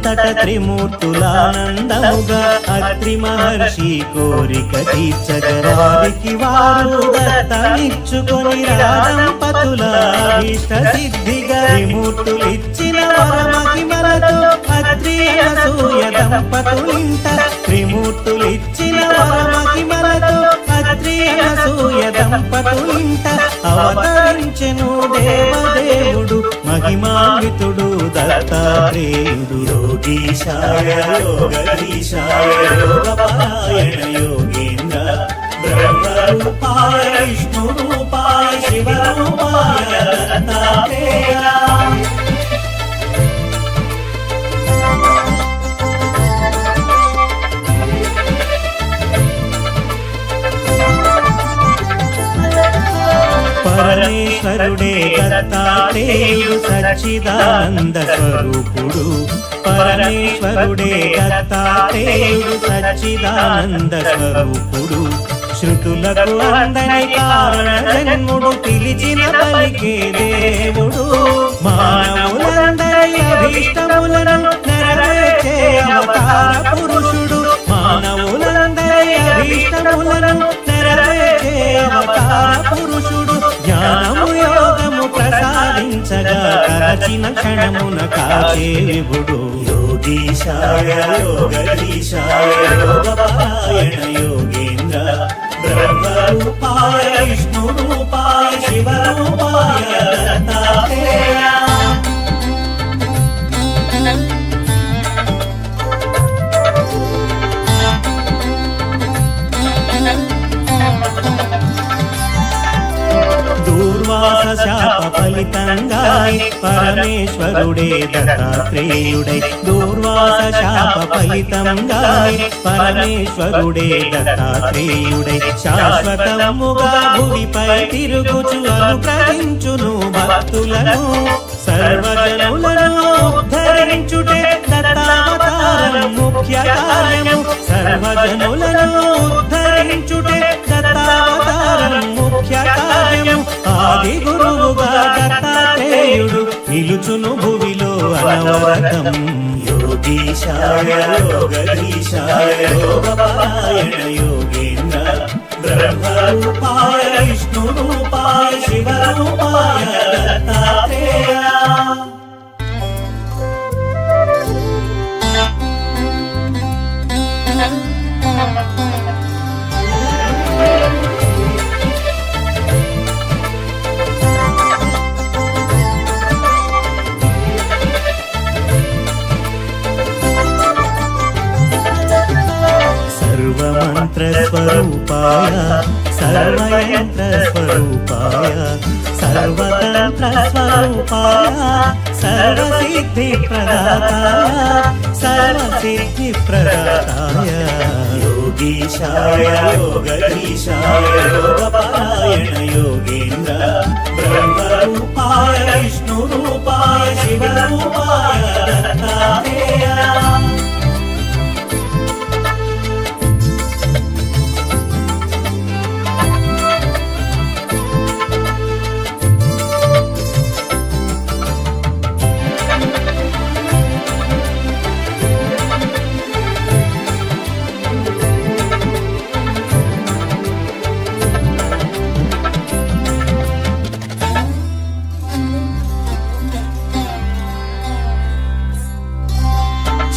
అంతట త్రిమూర్తులానందముగా అత్రి మహర్షి కోరిక తీర్చగరారికి వారు దత్తమిచ్చుకొని రాదంపతుల ఇష్ట సిద్ధిగా త్రిమూర్తులిచ్చిన వరమహిమలతో అత్రి అనసూయ దంపతులింట త్రిమూర్తులిచ్చిన వరమహిమలతో అత్రి అనసూయ దంపతులింట అవతరించెను దేవదేవుడు మహిమాన్వితుడు దత్తాత్రేయుడు. యోగీశాయ యోగధీశాయ యోగపరాయణ యోగేంద్ర బ్రహ్మరూపాయ విష్ణురూపాయ శివరూపాయ దత్తాత్రేయ. పరమేశ్వరుడే దత్తాత్రేయుడు సచ్చిదానంద స్వరూపుడు. పరమేశ్వరుడే దత్తాత్రేయుడు సచ్చిదానంద స్వరూపుడు. శృతులకు అందని కారణ జన్ముడు పిలిచిన పలికే దేవుడు. మానవులందరి అభీష్టములను నెరవేర్చే అవతార పురుషుడు. మానవులందరి అభీష్టములను నెరవేర్చే అవతార పురుషుడు. జ్ఞానము యోగము ప్రసాదించగా కరచిన క్షణమున కాచే విభుడు. యోగీశాయ యోగధీశాయ యోగపరాయణ యోగేంద్ర బ్రహ్మరూపాయ విష్ణురూపాయ శివరూపాయ దత్తాత్రేయ. దూర్వాస శాప ఫలితంగాయ్ పరమేశ్వరుడే దత్తాత్రేయుడై. దూర్వాస శాప ఫలితంగాయ్ పరమేశ్వరుడే దత్తాత్రేయుడై. శాశ్వతముగా భూమిపై తిరుగుచు అనుగ్రహించును భక్తులను. సర్వజనులను ఉద్ధరించుటే దత్తావతారం ముఖ్య కార్యము. సర్వజనులను ఉద్ధరించుటే దత్తావతారం ముఖ్య కార్యము. ఆది గురువుగా దత్తాత్రేయుడు నిలుచును భువిలో అనవరతం. యోగీశాయ యోగధీశాయ యోగపరాయణ యోగేంద్ర బ్రహ్మరూపాయ విష్ణురూపాయ శివరూపాయ దత్తాత్రేయ. సర్వమంత్రస్వరూపాయ సర్వయంత్రస్వరూపాయ సర్వతంత్రస్వరూపాయ సర్వసిద్ధిప్రదాతాయ సర్వసిద్ధిప్రదాతాయ. యోగీశాయ యోగధీశాయ యోగపరాయణ యోగేంద్ర బ్రహ్మరూపాయ విష్ణురూపాయ శివరూపాయ దత్తాత్రేయ.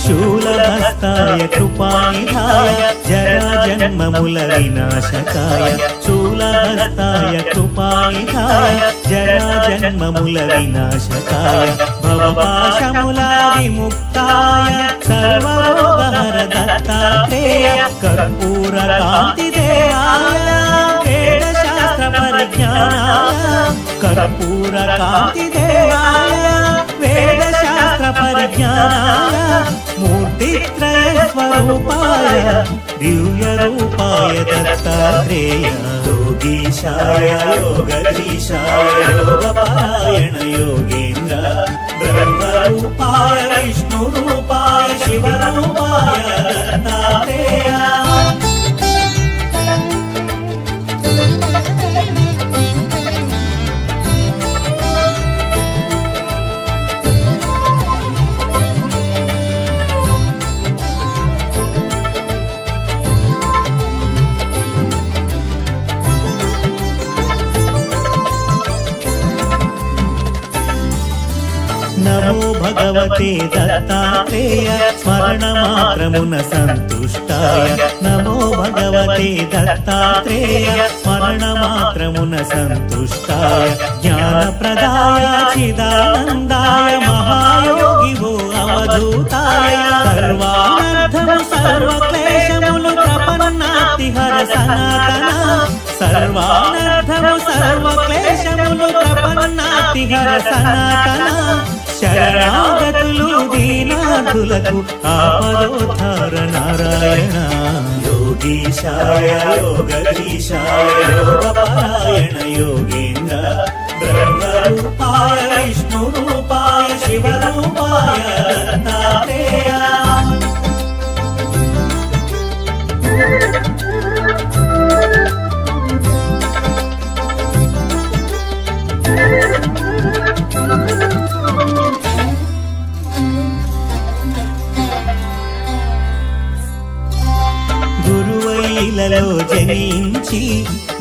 శూలహస్తాయ కృపానిధాయ జరా జన్మముల వినాశకాయ. శూలహస్తాయ కృపానిధాయ జరా జన్మముల వినాశకాయ. భవపాశముల విముక్తాయ సర్వరోగహర దత్తాత్రేయ. కర్పూర కాంతి దేవాయ వేదశాస్త్ర పరిజ్ఞానాయ. కర్పూర కాంతి దేవాయ వేదశాస్త్ర పరిజ్ఞానాయ. మూర్తిత్రయ స్వరూపాయ దివ్య రూపాయ దత్తాత్రేయ. యోగీశాయ యోగధీశాయ యోగపరాయణ యోగేంద్ర బ్రహ్మరూపాయ విష్ణురూపాయ శివరూపాయ దత్తాత్రేయ. భగవతే దత్తాత్రేయ స్మరణమాత్రమున సంతుష్టాయ నమో భగవతే దత్తాత్రేయ స్మరణమాత్రమున సంతుష్టాయ జ్ఞానప్రదాయ చిదానందాయ మహాయోగివో అవధూతాయ సర్వానర్థము సర్వక్లేశములు ప్రపన్నాతి హర సనాతన సర్వానర్థము సర్వక్లేశములు ప్రపన్నాతి హర సనాతన శరణాగతులు దీనార్థులకు ఆపదోద్ధార నారాయణ యోగీశాయ యోగీశాయ యోగపరాయణ యోగేంద్ర బ్రహ్మరూపాయ విష్ణురూపాయ శివరూపాయ దత్తాత్రేయ గురువైలలో జనించి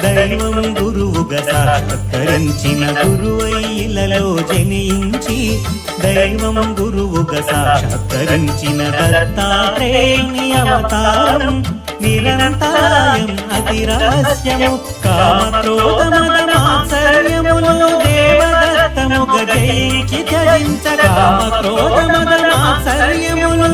దైవం గురువుగా సాక్షాత్కరించిన గురువైలలో జనించి దైవం గురువుగా సాక్షాత్కరించిన దత్తాత్రేయుని అవతారం నిరంతరాయం అతి రహస్యము కామక్రోధమదమాత్సర్యములు దేవదత్తముగా జయించి ధరించ కామక్రోధమదమాత్సర్యములు